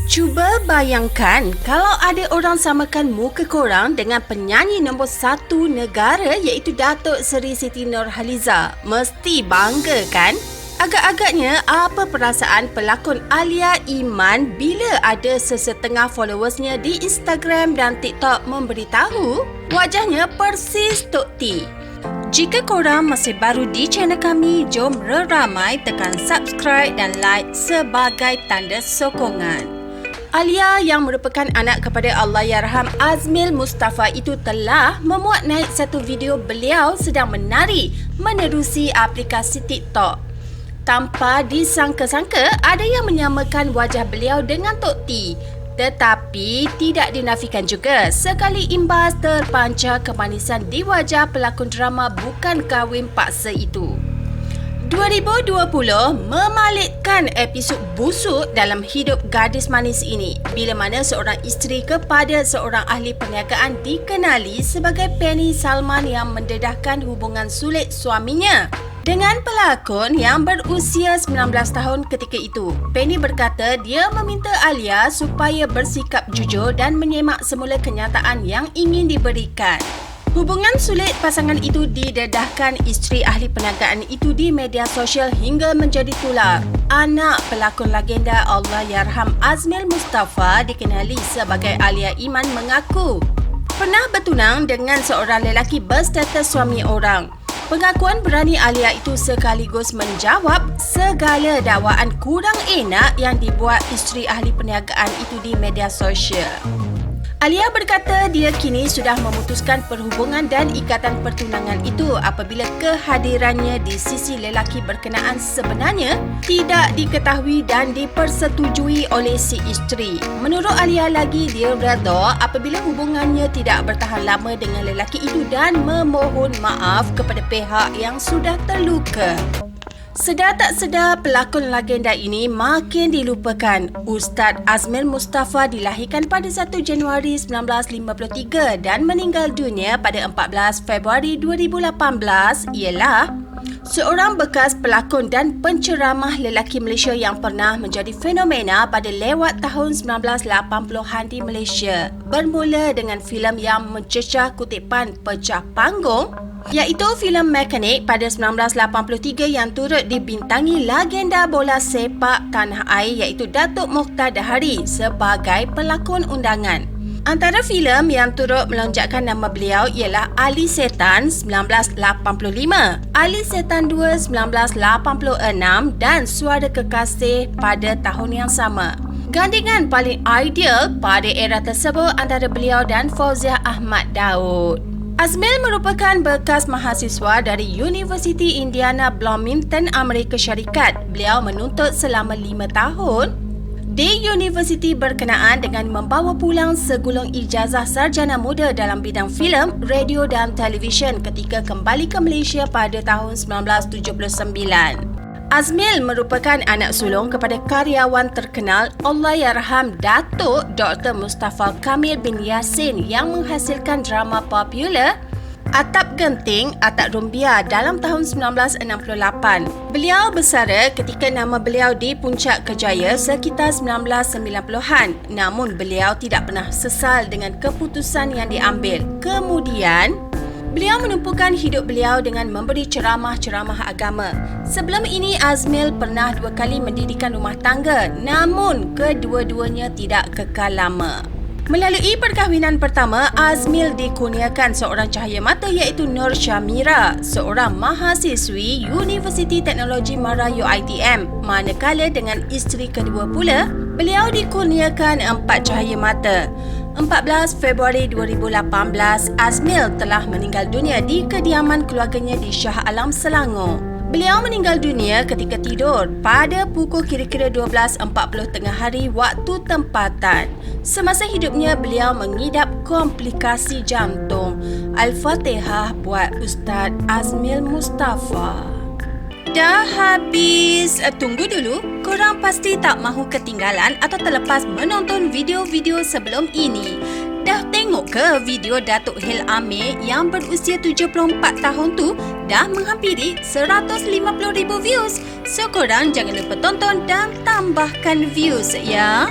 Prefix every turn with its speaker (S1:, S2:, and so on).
S1: Cuba bayangkan kalau ada orang samakan muka korang dengan penyanyi nombor 1 negara iaitu Datuk Seri Siti Nurhaliza. Mesti bangga kan? Agak-agaknya apa perasaan pelakon Alia Iman bila ada sesetengah followersnya di Instagram dan TikTok memberitahu wajahnya persis Tok T. Jika korang masih baru di channel kami, jom ramai tekan subscribe dan like sebagai tanda sokongan. Alia yang merupakan anak kepada Allahyarham Azmil Mustafa itu telah memuat naik satu video beliau sedang menari menerusi aplikasi TikTok. Tanpa disangka-sangka, ada yang menyamakan wajah beliau dengan Tok T. Tetapi tidak dinafikan juga sekali imbas terpancar kemanisan di wajah pelakon drama bukan kahwin paksa itu. 2020 memalitkan episod busuk dalam hidup gadis manis ini bila mana seorang isteri kepada seorang ahli perniagaan dikenali sebagai Penny Salman yang mendedahkan hubungan sulit suaminya dengan pelakon yang berusia 19 tahun ketika itu. Penny berkata dia meminta Alia supaya bersikap jujur dan menyemak semula kenyataan yang ingin diberikan. Hubungan sulit pasangan itu didedahkan isteri ahli perniagaan itu di media sosial hingga menjadi tular. Anak pelakon legenda Allahyarham Azmil Mustafa dikenali sebagai Alia Iman mengaku pernah bertunang dengan seorang lelaki berstatus suami orang. Pengakuan berani Alia itu sekaligus menjawab segala dakwaan kurang enak yang dibuat isteri ahli perniagaan itu di media sosial. Alia berkata dia kini sudah memutuskan perhubungan dan ikatan pertunangan itu apabila kehadirannya di sisi lelaki berkenaan sebenarnya tidak diketahui dan dipersetujui oleh si isteri. Menurut Alia lagi, dia redha apabila hubungannya tidak bertahan lama dengan lelaki itu dan memohon maaf kepada pihak yang sudah terluka. Sedar tak sedar, pelakon legenda ini makin dilupakan. Ustaz Azmil Mustafa dilahirkan pada 1 Januari 1953 dan meninggal dunia pada 14 Februari 2018. Ialah seorang bekas pelakon dan penceramah lelaki Malaysia yang pernah menjadi fenomena pada lewat tahun 1980-an di Malaysia. Bermula dengan filem yang mencecah kutipan pecah panggung iaitu filem Mekanik pada 1983 yang turut dibintangi legenda bola sepak tanah air iaitu Datuk Mokhtar Dahari sebagai pelakon undangan. Antara filem yang turut melonjakkan nama beliau ialah Ali Setan 1985, Ali Setan 2 1986 dan Suara Kekasih pada tahun yang sama. Gandingan paling ideal pada era tersebut antara beliau dan Fauziah Ahmad Daud. Azmil merupakan bekas mahasiswa dari Universiti Indiana Bloomington, Amerika Syarikat. Beliau menuntut selama 5 tahun di universiti berkenaan dengan membawa pulang segulung ijazah sarjana muda dalam bidang filem, radio dan televisyen ketika kembali ke Malaysia pada tahun 1979. Azmil merupakan anak sulung kepada karyawan terkenal Allahyarham Datuk Dr. Mustafa Kamil bin Yassin yang menghasilkan drama popular Atap Genting, Atap Rumbia dalam tahun 1968. Beliau bersara ketika nama beliau di puncak kejaya sekitar 1990-an. Namun beliau tidak pernah sesal dengan keputusan yang diambil. Kemudian beliau menumpukan hidup beliau dengan memberi ceramah-ceramah agama. Sebelum ini, Azmil pernah 2 kali mendirikan rumah tangga, namun kedua-duanya tidak kekal lama. Melalui perkahwinan pertama, Azmil dikurniakan seorang cahaya mata iaitu Nur Syamira, seorang mahasiswi Universiti Teknologi Mara UiTM. Manakala dengan isteri kedua pula, beliau dikurniakan 4 cahaya mata. 14 Februari 2018, Azmil telah meninggal dunia di kediaman keluarganya di Shah Alam, Selangor. Beliau meninggal dunia ketika tidur pada pukul kira-kira 12.40 tengah hari waktu tempatan. Semasa hidupnya, beliau mengidap komplikasi jantung. Al-Fatihah buat Ustaz Azmil Mustafa. Dah habis. Tunggu dulu. Korang pasti tak mahu ketinggalan atau terlepas menonton video-video sebelum ini. Dah tengok ke video Datuk Hil Amir yang berusia 74 tahun tu dah menghampiri 150,000 views? So korang jangan lupa tonton dan tambahkan views ya.